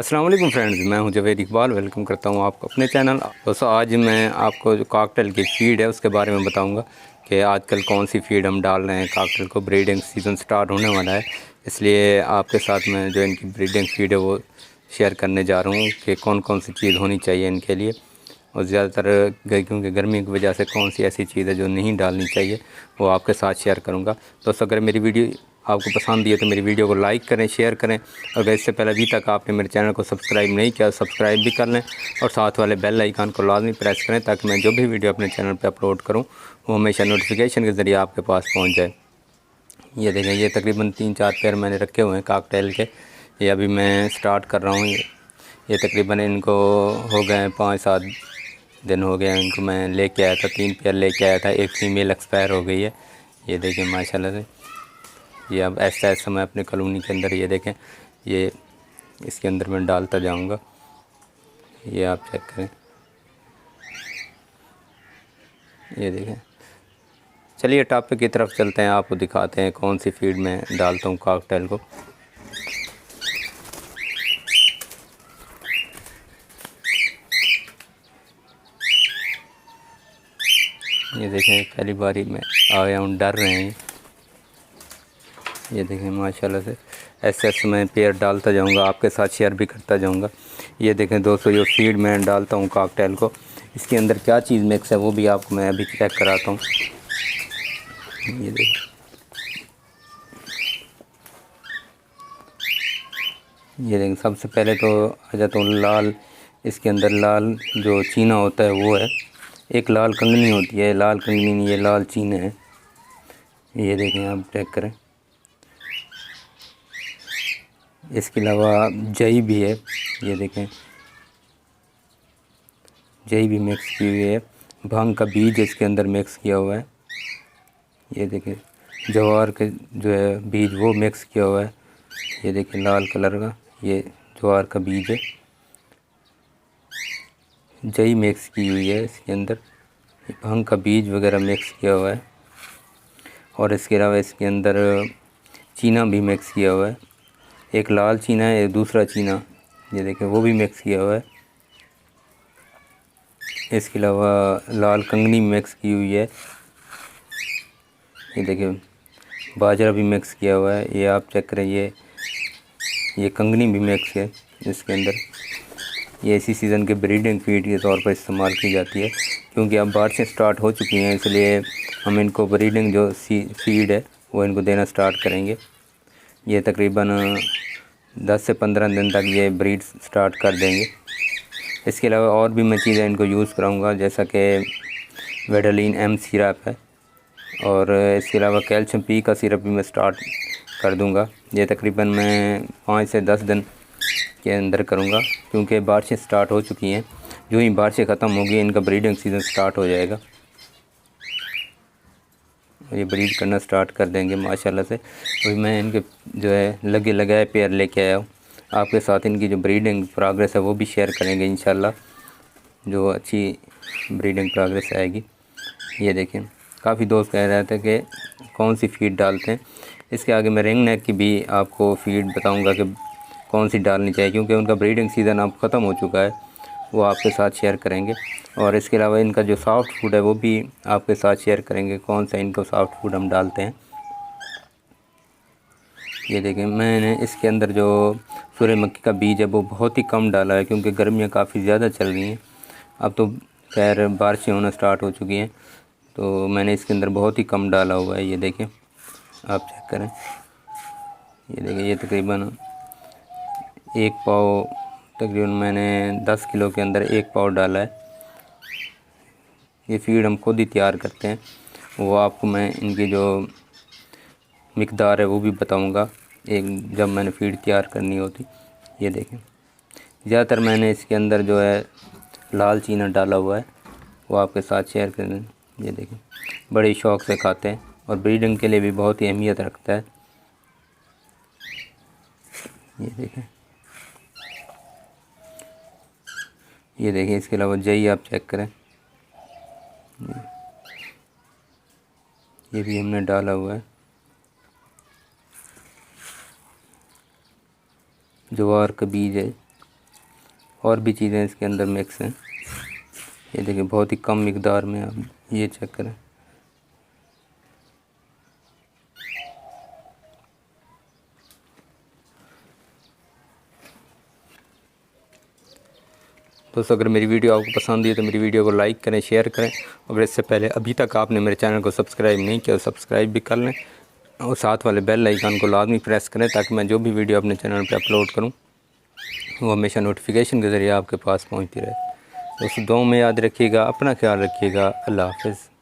अस्सलाम वालेकुम फ्रेंड्स, मैं हूं जवेद इकबाल। वेलकम करता हूं आपको अपने चैनल। दोस्तों, आज मैं आपको जो काकटेल की फ़ीड है उसके बारे में बताऊंगा कि आजकल कौन सी फ़ीड हम डाल रहे हैं। काकटेल को ब्रीडिंग सीज़न स्टार्ट होने वाला है, इसलिए आपके साथ मैं जो इनकी ब्रीडिंग फ़ीड है वो शेयर करने जा रहा हूँ कि कौन कौन सी चीज़ होनी चाहिए इनके लिए। और ज़्यादातर क्योंकि गर्मी की वजह से कौन सी ऐसी चीज़ है जो नहीं डालनी चाहिए वो आपके साथ शेयर करूँगा। दोस्तों, अगर मेरी वीडियो आपको पसंद है तो मेरी वीडियो को लाइक करें, शेयर करें। अगर इससे पहले अभी तक आपने मेरे चैनल को सब्सक्राइब नहीं किया, सब्सक्राइब भी कर लें और साथ वाले बेल आइकन को लाजमी प्रेस करें ताकि मैं जो भी वीडियो अपने चैनल पर अपलोड करूँ वो हमेशा नोटिफिकेशन के ज़रिए आपके पास पहुँच जाए। ये देखें, ये तकरीबन 3-4 पेयर मैंने रखे हुए हैं काकटेल के। ये अभी मैं स्टार्ट कर रहा हूँ। ये तकरीबन इनको हो गए 5-7 दिन हो गया इनको मैं लेके आया था। 3 पेयर लेके आया था, एक फ़ीमेल एक्सपायर हो गई है। ये देखें माशाल्लाह से। ये अब ऐसा ऐसा मैं अपने कॉलोनी के अंदर, ये देखें, ये इसके अंदर मैं डालता जाऊंगा। ये आप चेक करें, ये देखें। चलिए टॉपिक की तरफ चलते हैं, आपको दिखाते हैं कौन सी फीड में डालता हूँ काकटेल को। ये देखें, पहली बारी में आया हूँ, डर रहे हैं। ये देखें माशाल्लाह से ऐसे ऐसे मैं पेयर डालता जाऊंगा, आपके साथ शेयर भी करता जाऊंगा। ये देखें दोस्तों, ये फीड मैं डालता हूँ काकटेल को, इसके अंदर क्या चीज़ मिक्स है वो भी आपको मैं अभी चेक कराता हूँ। ये देखें, ये देखें, सबसे पहले तो आ जाता हूँ लाल। इसके अंदर लाल जो चीना होता है वो है, एक लाल कंगनी होती है, लाल कंगनी नहीं, ये लाल चीना है। ये देखें, आप चेक करें। इसके अलावा जई भी है, ये देखें, जई भी मिक्स की हुई है। भांग का बीज इसके अंदर मिक्स किया हुआ है। ये देखें, जवार के जो है बीज वो मिक्स किया हुआ है। ये देखें लाल कलर का, ये जवार का बीज है। जई मिक्स की हुई है इसके अंदर, भांग का बीज वगैरह मिक्स किया हुआ है। और इसके अलावा इसके अंदर चीना भी मिक्स किया हुआ है। एक लाल चीना है, एक दूसरा चीना, ये देखें, वो भी मिक्स किया हुआ है। इसके अलावा लाल कंगनी मिक्स की हुई है। ये देखिए, बाजरा भी मिक्स किया हुआ है। ये आप चेक करें, ये कंगनी भी मिक्स है इसके अंदर। ये इसी सीज़न के ब्रीडिंग फीड के तौर पर इस्तेमाल की जाती है, क्योंकि अब बारिशें स्टार्ट हो चुकी हैं, इसलिए हम इनको ब्रीडिंग जो फीड है वो इनको देना स्टार्ट करेंगे। ये तकरीबन 10 से 15 दिन तक ये ब्रीड स्टार्ट कर देंगे। इसके अलावा और भी मैं चीज़ें इनको यूज़ कराऊंगा, जैसा कि वेडालिन एम सिरप है, और इसके अलावा कैल्शियम पी का सिरप भी मैं स्टार्ट कर दूंगा। ये तकरीबन मैं 5 से 10 दिन के अंदर करूंगा, क्योंकि बारिशें स्टार्ट हो चुकी हैं। जो ही बारिशें ख़त्म होगी इनका ब्रीडिंग सीज़न स्टार्ट हो जाएगा, ये ब्रीड करना स्टार्ट कर देंगे माशाल्लाह से। अभी मैं इनके जो है लगे लगाए पेयर लेके आया हूँ, आपके साथ इनकी जो ब्रीडिंग प्रोग्रेस है वो भी शेयर करेंगे इंशाल्लाह, जो अच्छी ब्रीडिंग प्रोग्रेस आएगी। ये देखें, काफ़ी दोस्त कह रहे थे कि कौन सी फ़ीड डालते हैं। इसके आगे मैं रिंग नेक की भी आपको फ़ीड बताऊंगा कि कौन सी डालनी चाहिए, क्योंकि उनका ब्रीडिंग सीज़न अब ख़त्म हो चुका है, वो आपके साथ शेयर करेंगे। और इसके अलावा इनका जो सॉफ्ट फूड है वो भी आपके साथ शेयर करेंगे, कौन सा इनको सॉफ्ट फूड हम डालते हैं। ये देखें, मैंने इसके अंदर जो सूरजमुखी का बीज है वो बहुत ही कम डाला है, क्योंकि गर्मियाँ काफ़ी ज़्यादा चल रही हैं। अब तो खैर बारिशें होना स्टार्ट हो चुकी हैं, तो मैंने इसके अंदर बहुत ही कम डाला हुआ है। ये देखें, आप चेक करें। ये देखें, ये तकरीबन 1 पाव, तकरीबन मैंने 10 किलो के अंदर 1 पाव डाला है। ये फीड हम खुद ही तैयार करते हैं, वो आपको मैं इनकी जो मिकदार है वो भी बताऊंगा एक जब मैंने फीड तैयार करनी होती। ये देखें, ज़्यादातर मैंने इसके अंदर जो है लाल चीना डाला हुआ है, वो आपके साथ शेयर करें। ये देखें, बड़े शौक़ से खाते हैं और ब्रीडिंग के लिए भी बहुत ही अहमियत रखता है। ये देखें, ये देखें, इसके अलावा जई आप चेक करें, ये भी हमने डाला हुआ है। ज्वार का बीज है, और भी चीज़ें इसके अंदर मिक्स हैं। ये देखिए बहुत ही कम मिकदार में, आप ये चेक करें। दोस्तों अगर मेरी वीडियो आपको पसंद आई तो मेरी वीडियो को लाइक करें, शेयर करें। अगर इससे पहले अभी तक आपने मेरे चैनल को सब्सक्राइब नहीं किया तो सब्सक्राइब भी कर लें और साथ वाले बेल आइकन को लाजमी प्रेस करें ताकि मैं जो भी वीडियो अपने चैनल पर अपलोड करूँ वो हमेशा नोटिफिकेशन के ज़रिए आपके पास पहुँचती रहे। दोस्तों दुआ में याद रखिएगा, अपना ख्याल रखिएगा। अल्लाह हाफ़िज़।